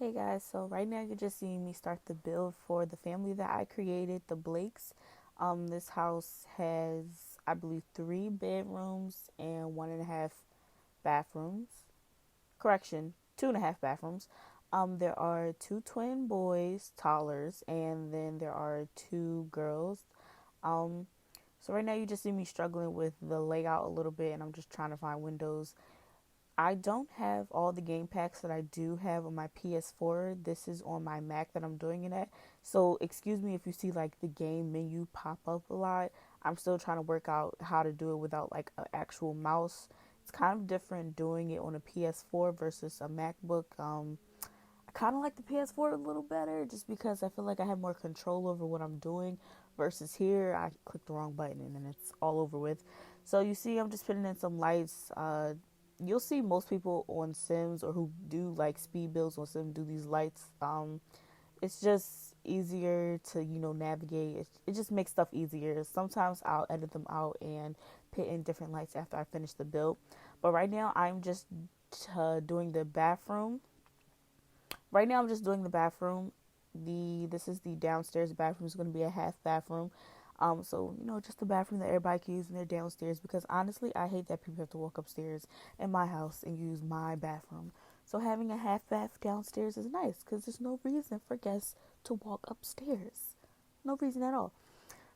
Hey guys, so right now you're just seeing me start the build for the family that I created, the Blakes. This house has, I believe, 3 bedrooms and 1.5 bathrooms. Correction, 2.5 bathrooms. There are 2 twin boys, toddlers, and then there are 2 girls. Um, so right now you just see me struggling with the layout a little bit, and I'm just trying to find windows. I don't have all the game packs that I do have on my PS4. This is on my Mac that I'm doing it at. So, excuse me if you see like the game menu pop up a lot. I'm still trying to work out how to do it without like an actual mouse. It's kind of different doing it on a PS4 versus a MacBook. I kind of like the PS4 a little better just because I feel like I have more control over what I'm doing versus here I click the wrong button and then it's all over with. So you see I'm just putting in some lights. You'll see most people on Sims or who do like speed builds on Sims do these lights. It's just easier to navigate. It just makes stuff easier. Sometimes I'll edit them out and put in different lights after I finish the build. But right now I'm just doing the bathroom. Right now, I'm just doing the bathroom. This is the downstairs bathroom. It's going to be a half bathroom. So just the bathroom that everybody can use in their downstairs. Because honestly, I hate that people have to walk upstairs in my house and use my bathroom. So having a half bath downstairs is nice because there's no reason for guests to walk upstairs. No reason at all.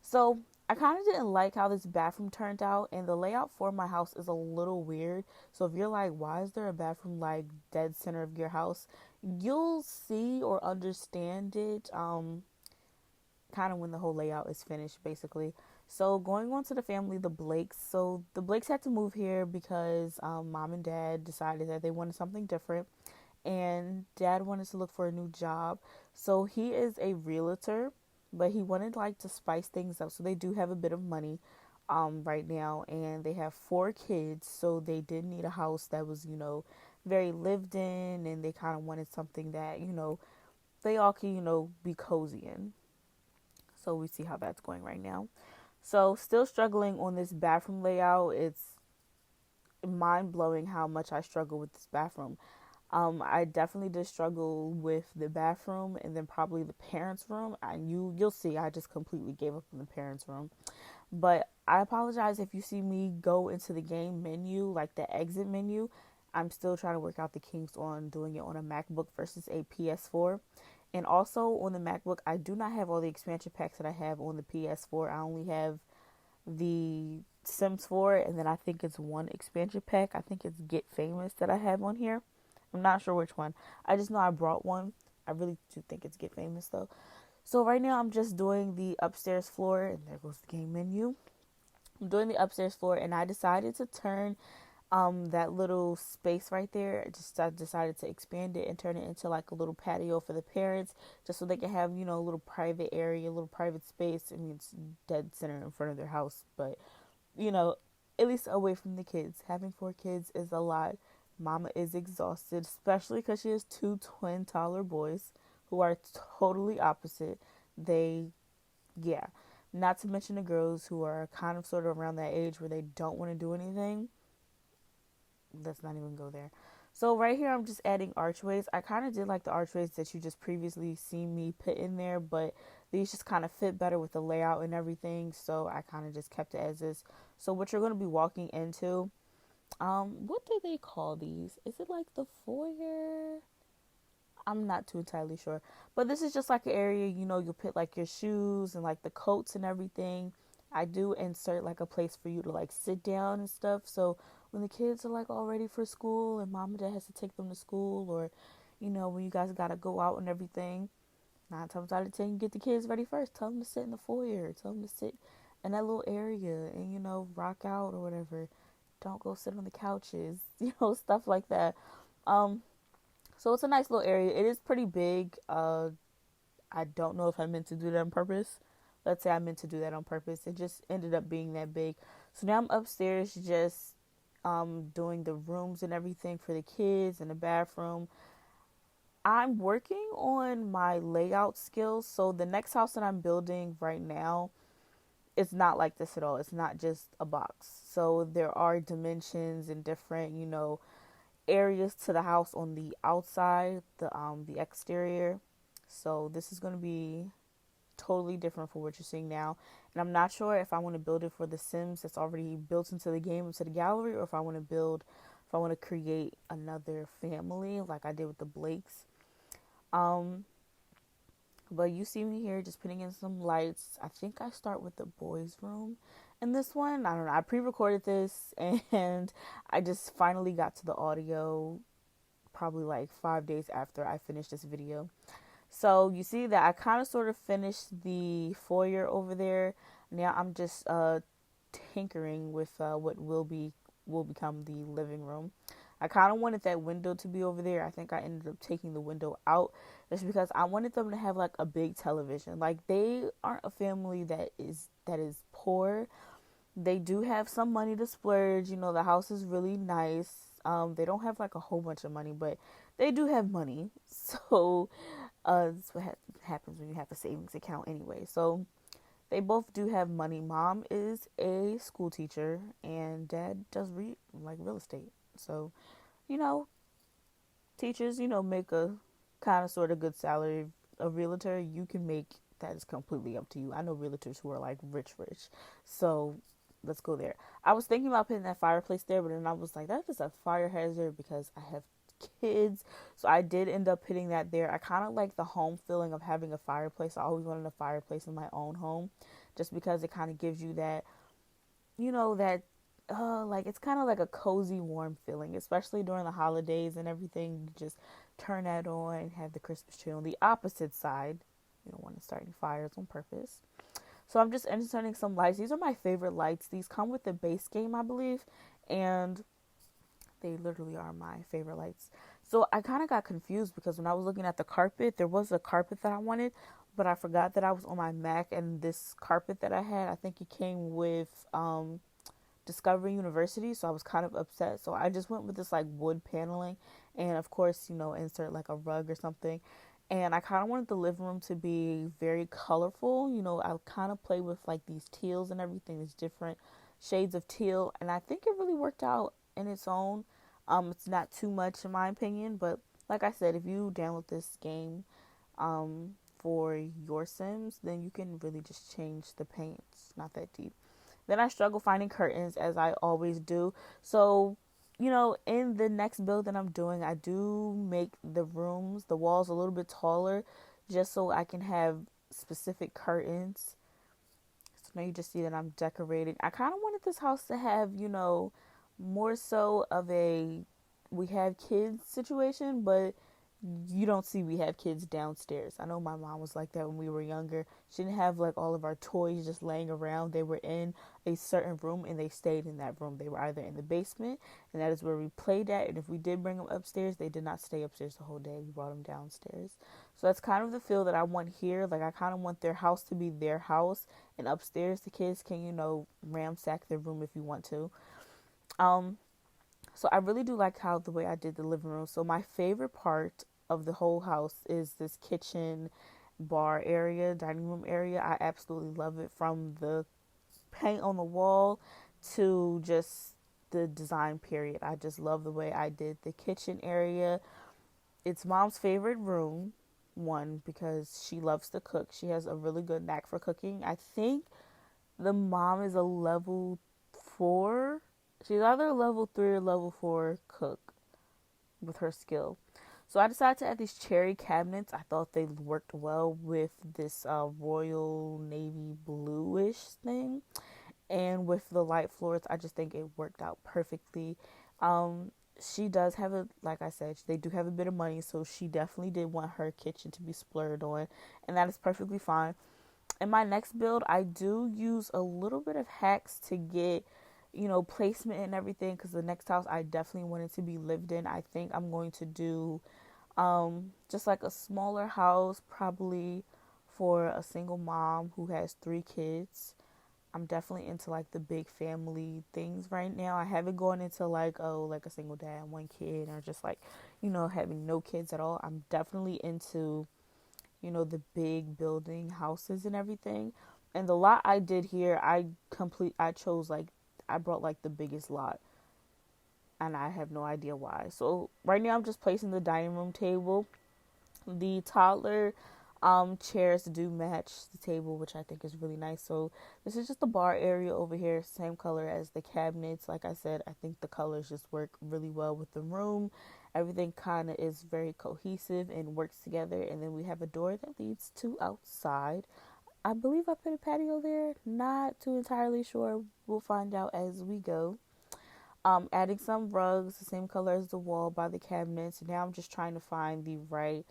So I kind of didn't like how this bathroom turned out, and the layout for my house is a little weird. So if you're like, why is there a bathroom like dead center of your house? You'll see or understand it kind of when the whole layout is finished, basically. So going on to the family, the Blakes. So the Blakes had to move here because mom and dad decided that they wanted something different, and dad wanted to look for a new job. So he is a realtor, but he wanted like to spice things up. So they do have a bit of money right now, and they have 4 kids. So they did need a house that was very lived in, and they kind of wanted something that they all can be cozy in. So we see how that's going right now. So still struggling on this bathroom layout. It's mind blowing how much I struggle with this bathroom. I definitely did struggle with the bathroom and then probably the parents' room. And you'll see I just completely gave up on the parents' room. But I apologize if you see me go into the game menu, like the exit menu. I'm still trying to work out the kinks on doing it on a MacBook versus a PS4. And also on the MacBook, I do not have all the expansion packs that I have on the PS4. I only have the Sims 4, and then I think it's one expansion pack. I think it's Get Famous that I have on here. I'm not sure which one. I just know I brought one. I really do think it's Get Famous though. So right now I'm just doing the upstairs floor, and there goes the game menu. I'm doing the upstairs floor, and I decided to turn that little space right there. I decided to expand it and turn it into like a little patio for the parents, just so they can have a little private area, a little private space. I mean, it's dead center in front of their house, but you know, at least away from the kids. Having 4 kids is a lot. Mama is exhausted, especially because she has 2 twin toddler boys who are totally opposite. They, yeah. Not to mention the girls who are kind of sort of around that age where they don't want to do anything. Let's not even go there. So right here, I'm just adding archways. I kind of did like the archways that you just previously seen me put in there, but these just kind of fit better with the layout and everything. So I kind of just kept it as is. So what you're going to be walking into, what do they call these? Is it like the foyer? I'm not too entirely sure. But this is just like an area, you'll put like your shoes and like the coats and everything. I do insert like a place for you to like sit down and stuff. So when the kids are like all ready for school and mom and dad has to take them to school, or when you guys gotta go out and everything, 9 times out of 10 you get the kids ready first. Tell them to sit in the foyer. Tell them to sit in that little area and rock out or whatever. Don't go sit on the couches, stuff like that. Um, so it's a nice little area. It is pretty big. I don't know if I meant to do that on purpose. Let's say I meant to do that on purpose. It just ended up being that big. So now I'm upstairs just doing the rooms and everything for the kids and the bathroom. I'm working on my layout skills. So the next house that I'm building right now, it's not like this at all. It's not just a box. So there are dimensions and different, areas to the house on the outside, the exterior. So this is going to be totally different from what you're seeing now. And I'm not sure if I want to build it for the Sims that's already built into the game, into the gallery, or if I want to create another family like I did with the Blakes. Um, but you see me here just putting in some lights. I think I start with the boys' room. And this one, I don't know, I pre-recorded this and I just finally got to the audio probably like 5 days after I finished this video. So you see that I kind of sort of finished the foyer over there. Now I'm just tinkering with what will become the living room. I kind of wanted that window to be over there. I think I ended up taking the window out just because I wanted them to have like a big television. Like they aren't a family that is poor. They do have some money to splurge. You know, the house is really nice. They don't have like a whole bunch of money, but they do have money. So that's what happens when you have a savings account anyway. So they both do have money. Mom is a school teacher, and dad does like real estate. So, you know, teachers, make a kind of sort of good salary. A realtor, you can make that is completely up to you. I know realtors who are like rich, rich. So let's go there. I was thinking about putting that fireplace there, but then I was like, that is a fire hazard because I have kids. So I did end up putting that there. I kind of like the home feeling of having a fireplace. I always wanted a fireplace in my own home just because it kind of gives you that, that like it's kind of like a cozy, warm feeling, especially during the holidays and everything. You just turn that on and have the Christmas tree on the opposite side. You don't want to start any fires on purpose. So I'm just inserting some lights. These are my favorite lights. These come with the base game, I believe, and they literally are my favorite lights. So I kind of got confused because when I was looking at the carpet, there was a carpet that I wanted, but I forgot that I was on my Mac, and this carpet that I had, I think it came with Discovery University, so I was kind of upset. So I just went with this like wood paneling, and of course, insert like a rug or something. And I kind of wanted the living room to be very colorful. I kind of play with like these teals and everything, these different shades of teal, and I think it really worked out in its own. It's not too much in my opinion, but like I said, if you download this game for your Sims, then you can really just change the paint. It's not that deep. Then I struggle finding curtains, as I always do. So, in the next build that I'm doing, I do make the walls a little bit taller, just so I can have specific curtains. So now you just see that I'm decorating. I kind of wanted this house to have, more so of a we have kids situation, but you don't see we have kids downstairs. I know my mom was like that when we were younger. She didn't have like all of our toys just laying around. They were in a certain room and they stayed in that room. They were either in the basement, and that is where we played at. And if we did bring them upstairs, they did not stay upstairs the whole day. We brought them downstairs. So that's kind of the feel that I want here. Like I kind of want their house to be their house, and upstairs the kids can, ransack their room if you want to. So I really do like how the way I did the living room. So my favorite part of the whole house is this kitchen, bar area, dining room area. I absolutely love it, from the paint on the wall to just the design period. I just love the way I did the kitchen area. It's mom's favorite room, one, because she loves to cook. She has a really good knack for cooking. I think the mom is a level 4. She's either a level 3 or level 4 cook with her skill. So I decided to add these cherry cabinets. I thought they worked well with this royal navy bluish thing. And with the light floors, I just think it worked out perfectly. She does have like I said, they do have a bit of money, so she definitely did want her kitchen to be splurged on, and that is perfectly fine. In my next build, I do use a little bit of hacks to get, placement and everything, because the next house I definitely want it to be lived in. I think I'm going to do just like a smaller house, probably for a single mom who has 3 kids. I'm definitely into like the big family things right now. I haven't gone into like a single dad, 1 kid, or just like, having no kids at all. I'm definitely into, the big building houses and everything. And the lot I did here, I chose like, I brought like the biggest lot. and I have no idea why. So right now I'm just placing the dining room table. The toddler chairs do match the table, which I think is really nice. So this is just the bar area over here, same color as the cabinets. Like I said, I think the colors just work really well with the room. Everything kind of is very cohesive and works together. And then we have a door that leads to outside. I believe I put a patio there. Not too entirely sure. We'll find out as we go. Adding some rugs, the same color as the wall by the cabinets. Now I'm just trying to find the right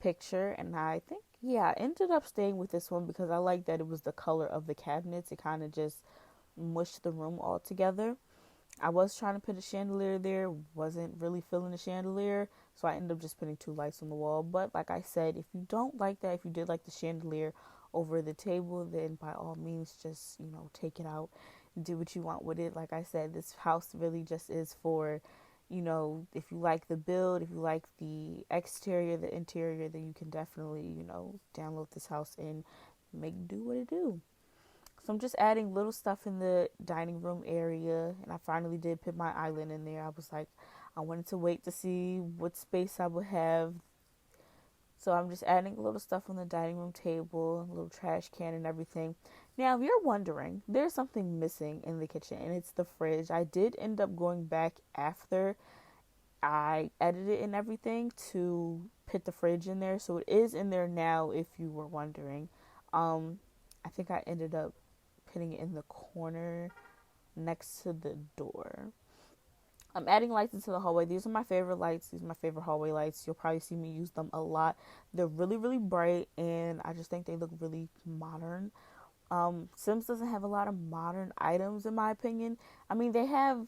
picture, and I think, yeah, I ended up staying with this one because I like that it was the color of the cabinets. It kind of just mushed the room all together. I was trying to put a chandelier there, wasn't really feeling the chandelier, so I ended up just putting two lights on the wall. But like I said, if you don't like that, if you did like the chandelier over the table, then by all means just, take it out, do what you want with it. Like I said, this house really just is for, if you like the build, if you like the exterior, the interior, then you can definitely, download this house and make do what it do. So I'm just adding little stuff in the dining room area, and I finally did put my island in there. I was like, I wanted to wait to see what space I would have. So I'm just adding a little stuff on the dining room table, a little trash can and everything. Now, if you're wondering, there's something missing in the kitchen, and it's the fridge. I did end up going back after I edited and everything to put the fridge in there. So it is in there now, if you were wondering. I think I ended up putting it in the corner next to the door. I'm adding lights into the hallway. These are my favorite lights. These are my favorite hallway lights. You'll probably see me use them a lot. They're really, really bright, and I just think they look really modern. Sims doesn't have a lot of modern items, in my opinion. I mean, they have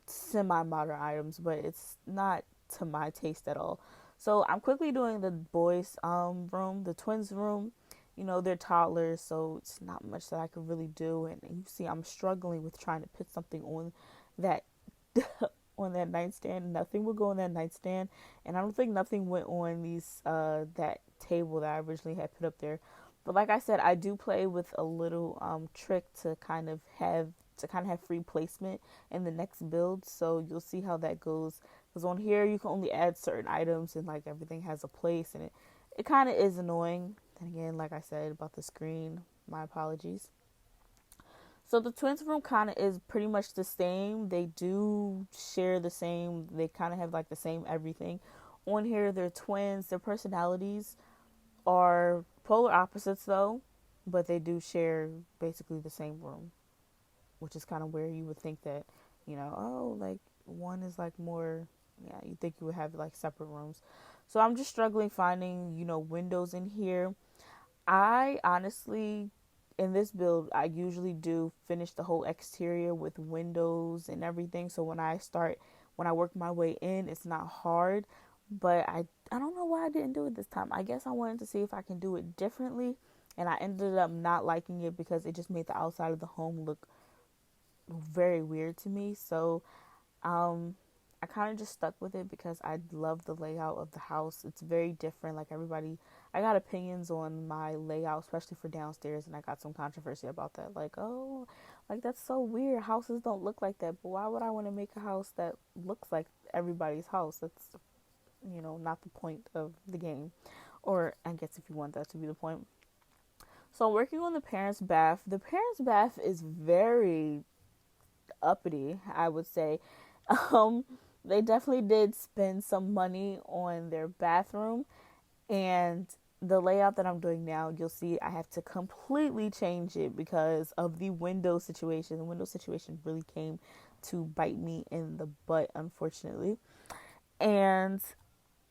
semi-modern items, but it's not to my taste at all. So I'm quickly doing the boys' room, the twins' room. They're toddlers, so it's not much that I could really do. And you see, I'm struggling with trying to put something on that on that nightstand. Nothing would go on that nightstand, and I don't think nothing went on these that table that I originally had put up there. But like I said, I do play with a little trick to kind of have free placement in the next build. So you'll see how that goes. Because on here you can only add certain items, and like everything has a place, and it kind of is annoying. And again, like I said about the screen, my apologies. So the twins room kind of is pretty much the same. They do share the same. They kind of have like the same everything. On here, they're twins. Their personalities are polar opposites though, but they do share basically the same room, which is kind of where you would think that, like one is like more, yeah, you think you would have like separate rooms. So I'm just struggling finding, windows in here. I honestly, in this build, I usually do finish the whole exterior with windows and everything. So when I work my way in, it's not hard. But I don't know why I didn't do it this time. I guess I wanted to see if I can do it differently. And I ended up not liking it because it just made the outside of the home look very weird to me. So I kind of just stuck with it because I love the layout of the house. It's very different. Like everybody, I got opinions on my layout, especially for downstairs, and I got some controversy about that. Like, oh, like that's so weird. Houses don't look like that. But why would I want to make a house that looks like everybody's house? That's, not the point of the game. Or I guess if you want that to be the point. So I'm working on the parents' bath. The parents' bath is very uppity, I would say. Um, they definitely did spend some money on their bathroom, and the layout that I'm doing now, you'll see I have to completely change it because of the window situation. The window situation really came to bite me in the butt, unfortunately. And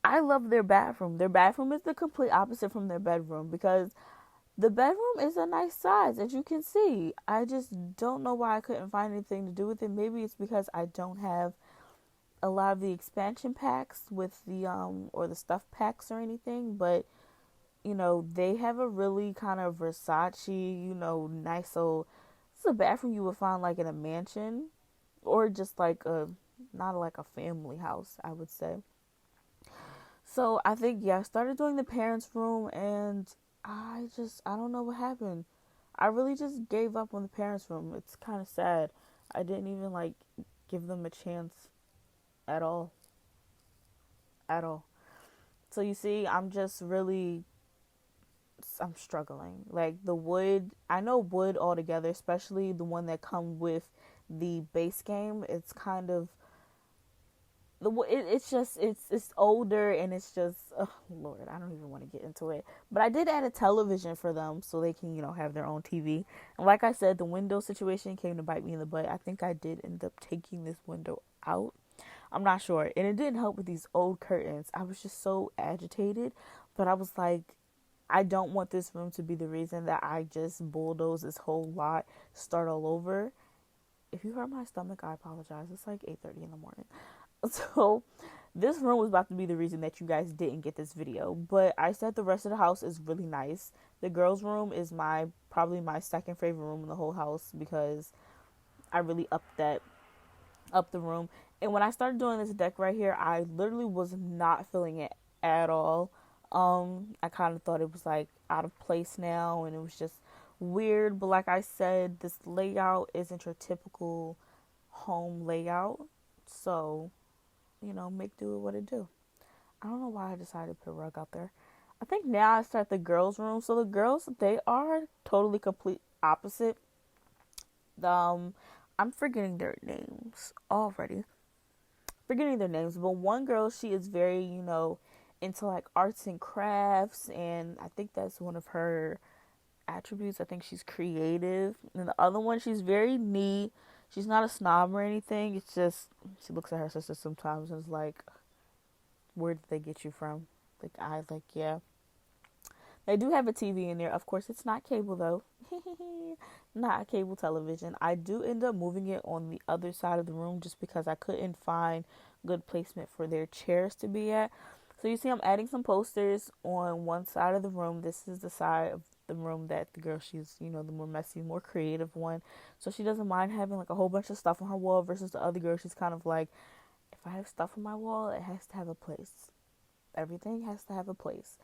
I love their bathroom. Their bathroom is the complete opposite from their bedroom because the bedroom is a nice size, as you can see. I just don't know why I couldn't find anything to do with it. Maybe it's because I don't have a lot of the expansion packs with the or the stuff packs or anything, but they have a really kind of Versace, nice old. This is a bathroom you would find like in a mansion or just like a not like a family house, I would say. So I think, yeah, I started doing the parents' room, and I don't know what happened. I really just gave up on the parents' room. It's kind of sad. I didn't even like. give them a chance at all. At all. So you see, I'm struggling. Like the wood, I know wood altogether, especially the one that come with the base game. It's kind of it's just it's older and it's just oh Lord, I don't even want to get into it. But I did add a television for them so they can have their own TV. And like I said, the window situation came to bite me in the butt. I think I did end up taking this window out. I'm not sure, and it didn't help with these old curtains. I was just so agitated, but I was like, I don't want this room to be the reason that I just bulldoze this whole lot, start all over. If you hurt my stomach, I apologize. It's like 8:30 in the morning. So this room was about to be the reason that you guys didn't get this video. But I said the rest of the house is really nice. The girls' room is probably my second favorite room in the whole house because I really up the room. And when I started doing this deck right here, I literally was not feeling it at all. I kind of thought it was like out of place now, and it was just weird. But like I said, this layout isn't your typical home layout, so make do with what it do. I don't know why I decided to put a rug out there. I think now I start the girls' room. So the girls, they are totally complete opposite. I'm forgetting their names already. Forgetting their names, but one girl, she is very, into like arts and crafts, and I think that's one of her attributes. I think she's creative. And the other one, she's very neat. She's not a snob or anything. It's just she looks at her sister sometimes and is like, "Where did they get you from?" Yeah. They do have a TV in there. Of course, it's not cable though. Not a cable television. I do end up moving it on the other side of the room just because I couldn't find good placement for their chairs to be at. So you see I'm adding some posters on one side of the room. This is the side of the room that the girl, she's, the more messy, more creative one. So she doesn't mind having like a whole bunch of stuff on her wall versus the other girl. She's kind of like, if I have stuff on my wall, it has to have a place. Everything has to have a place.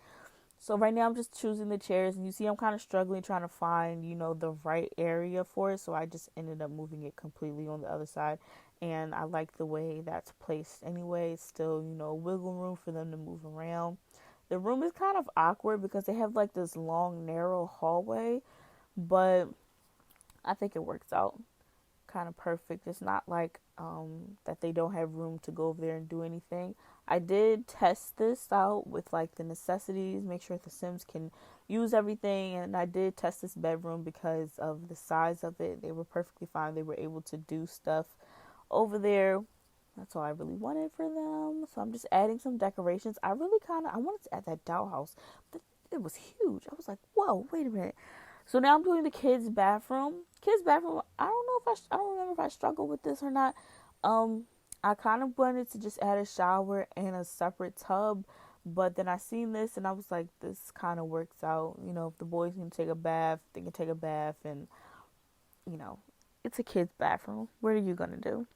So right now I'm just choosing the chairs, and you see I'm kind of struggling trying to find, the right area for it. So I just ended up moving it completely on the other side. And I like the way that's placed anyway. It's still, wiggle room for them to move around. The room is kind of awkward because they have like this long, narrow hallway, but I think it works out kind of perfect. It's not like that they don't have room to go over there and do anything. I did test this out with like the necessities, make sure the Sims can use everything, and I did test this bedroom because of the size of it. They were perfectly fine. They were able to do stuff over there. That's all I really wanted for them. So I'm just adding some decorations. I wanted to add that dollhouse, but it was huge. I was like, whoa, wait a minute. So now I'm doing the kids' bathroom. Kids' bathroom. I don't remember if I struggled with this or not. I kind of wanted to just add a shower and a separate tub, but then I seen this and I was like, this kind of works out. If the boys can take a bath, they can take a bath, and it's a kid's bathroom. What are you gonna do?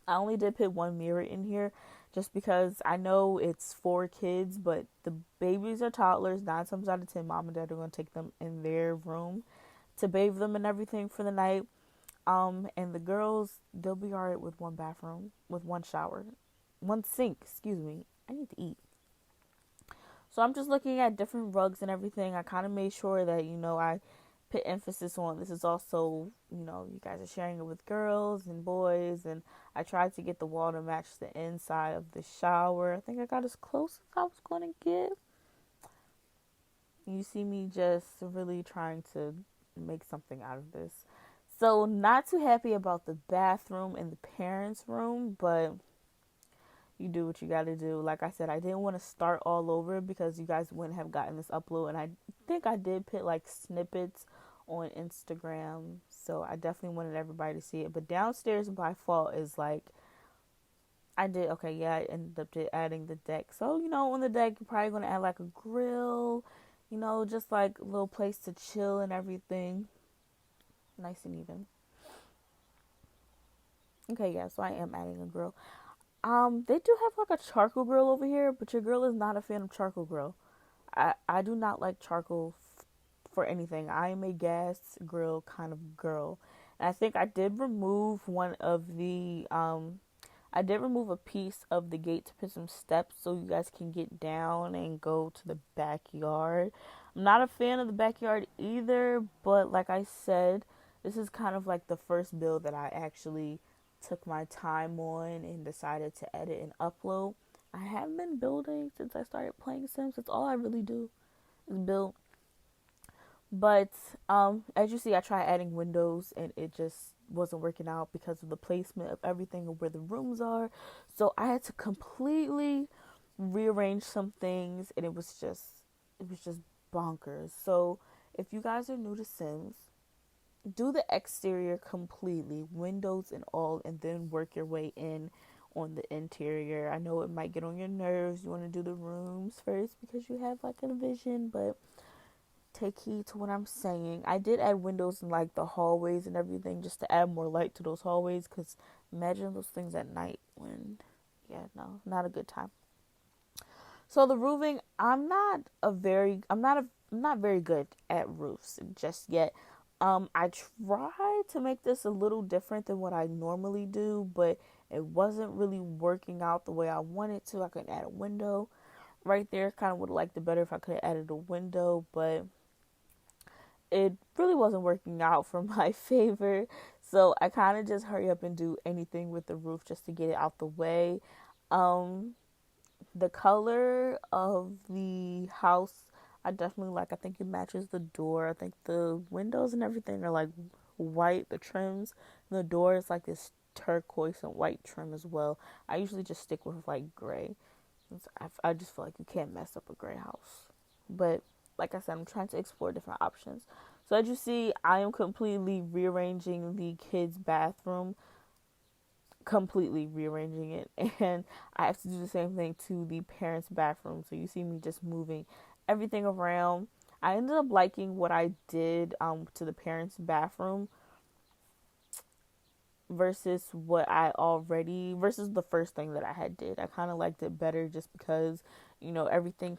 I only did put one mirror in here just because I know it's for kids, but the babies are toddlers. 9 times out of 10, mom and dad are going to take them in their room to bathe them and everything for the night. And the girls, they'll be alright with one bathroom, with one shower, one sink, excuse me. I need to eat. So I'm just looking at different rugs and everything. I kind of made sure that, I put emphasis on this is also, you guys are sharing it with girls and boys, and I tried to get the wall to match the inside of the shower. I think I got as close as I was going to get. You see me just really trying to make something out of this. So not too happy about the bathroom and the parents' room, but you do what you got to do. Like I said, I didn't want to start all over because you guys wouldn't have gotten this upload, and I think I did put like snippets on Instagram, so I definitely wanted everybody to see it. But downstairs by fault is like I ended up adding the deck. So on the deck you're probably going to add like a grill, just like a little place to chill and everything, nice and even. Okay, yeah, so I am adding a grill. They do have like a charcoal grill over here, but your girl is not a fan of charcoal grill. I do not like charcoal for anything. I am a gas grill kind of girl. And I think I did remove one of the I did remove a piece of the gate to put some steps so you guys can get down and go to the backyard. I'm not a fan of the backyard either, but like I said, this is kind of like the first build that I actually took my time on and decided to edit and upload. I haven't been building since I started playing Sims. That's all I really do is build. But as you see, I tried adding windows and it just wasn't working out because of the placement of everything and where the rooms are. So I had to completely rearrange some things, and it was just bonkers. So if you guys are new to Sims, do the exterior completely, windows and all, and then work your way in on the interior. I know it might get on your nerves. You want to do the rooms first because you have like a vision, but take heed to what I'm saying. I did add windows in like the hallways and everything just to add more light to those hallways, because imagine those things at night when, yeah, no, not a good time. So the roofing, I'm not very good at roofs just yet. I tried to make this a little different than what I normally do, but it wasn't really working out the way I wanted to. I could add a window right there. Kind of would have liked it better if I could have added a window, but it really wasn't working out for my favor. So I kind of just hurry up and do anything with the roof just to get it out the way. Um, the color of the house, I definitely like. I think it matches the door. I think the windows and everything are like white, the trims. And the door is like this turquoise and white trim as well. I usually just stick with like gray. I just feel like you can't mess up a gray house. But like I said, I'm trying to explore different options. So as you see, I am completely rearranging the kids' bathroom, completely rearranging it, and I have to do the same thing to the parents' bathroom. So you see me just moving everything around. I ended up liking what I did to the parents' bathroom versus the first thing that I had did. I kind of liked it better just because, everything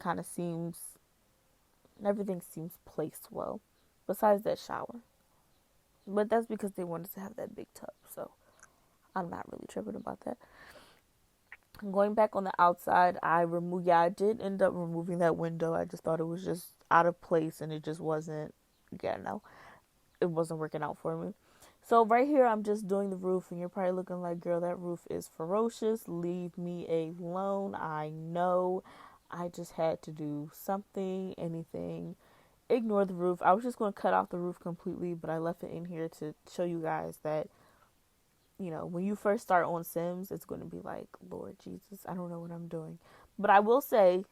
seems placed well, besides that shower. But that's because they wanted to have that big tub, so I'm not really tripping about that. Going back on the outside, I did end up removing that window. I just thought it was just out of place and it just wasn't, yeah, no, it wasn't working out for me. So right here, I'm just doing the roof, and you're probably looking like, girl, that roof is ferocious. Leave me alone. I know. I just had to do something, anything. Ignore the roof. I was just going to cut off the roof completely, but I left it in here to show you guys that, when you first start on Sims, it's going to be like, Lord Jesus, I don't know what I'm doing. But I will say,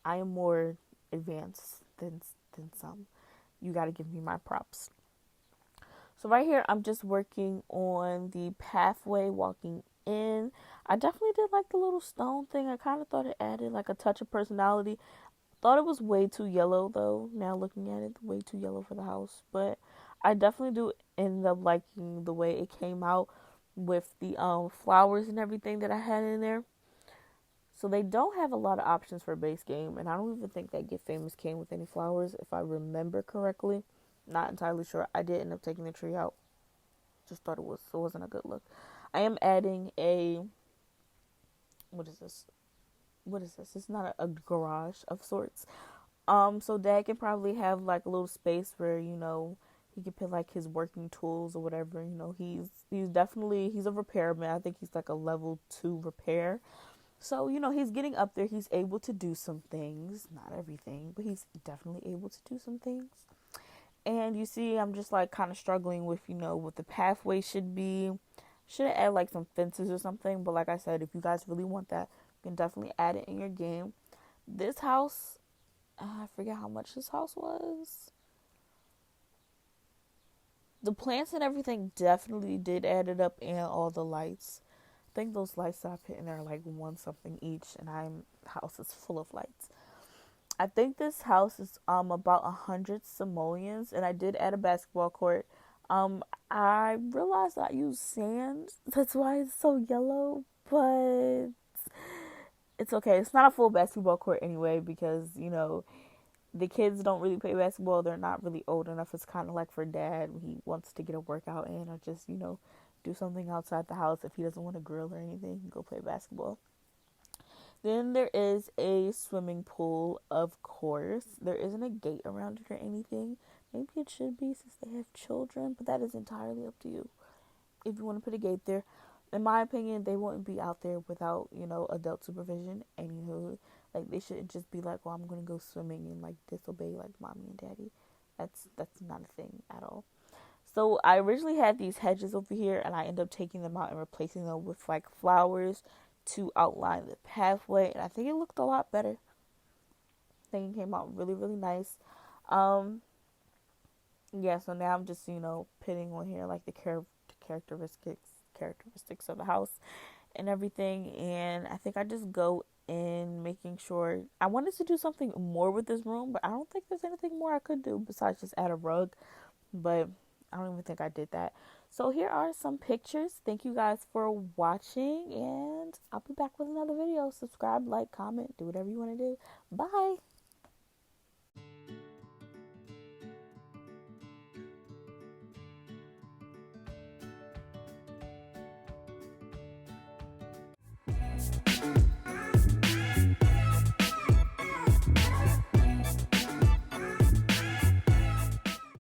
I am more advanced than some. You got to give me my props. So right here, I'm just working on the pathway walking in. I definitely did like the little stone thing. I kind of thought it added like a touch of personality. Thought it was way too yellow though. Now looking at it, way too yellow for the house. But I definitely do end up liking the way it came out with the flowers and everything that I had in there. So they don't have a lot of options for base game, and I don't even think that Get Famous came with any flowers, if I remember correctly. Not entirely sure. I did end up taking the tree out. Just thought it wasn't a good look. I am adding a, what is this? What is this? It's not a garage of sorts. So Dad can probably have like a little space where, he can put like his working tools or whatever. He's a repairman. I think he's like a level 2 repair. So, he's getting up there. He's able to do some things. Not everything, but he's definitely able to do some things. And you see, I'm just like kind of struggling with, what the pathway should be. Should have added like some fences or something. But like I said, if you guys really want that, you can definitely add it in your game. This house, I forget how much this house was. The plants and everything definitely did add it up, and all the lights. I think those lights that I put in there are like one something each, and house is full of lights. I think this house is about 100 simoleons, and I did add a basketball court. I realized I used sand, that's why it's so yellow, but it's okay. It's not a full basketball court anyway, because The kids don't really play basketball. They're not really old enough. It's kind of like for dad. He wants to get a workout in or just, do something outside the house. If he doesn't want to grill or anything, he can go play basketball. Then there is a swimming pool, of course. There isn't a gate around it or anything. Maybe it should be since they have children, but that is entirely up to you. If you want to put a gate there, in my opinion, they wouldn't be out there without, adult supervision. Anywho, like they shouldn't just be like, "Well, I'm gonna go swimming and like disobey like mommy and daddy." That's not a thing at all. So I originally had these hedges over here, and I ended up taking them out and replacing them with like flowers to outline the pathway, and I think it looked a lot better. I think it came out really, really nice. Um, yeah. So now I'm just putting on here like the characteristics of the house and everything, and I think I just go in making sure I wanted to do something more with this room, but I don't think there's anything more I could do besides just add a rug. But I don't even think I did that. So here are some pictures. Thank you guys for watching, and I'll be back with another video. Subscribe, like, comment, do whatever you want to do. Bye.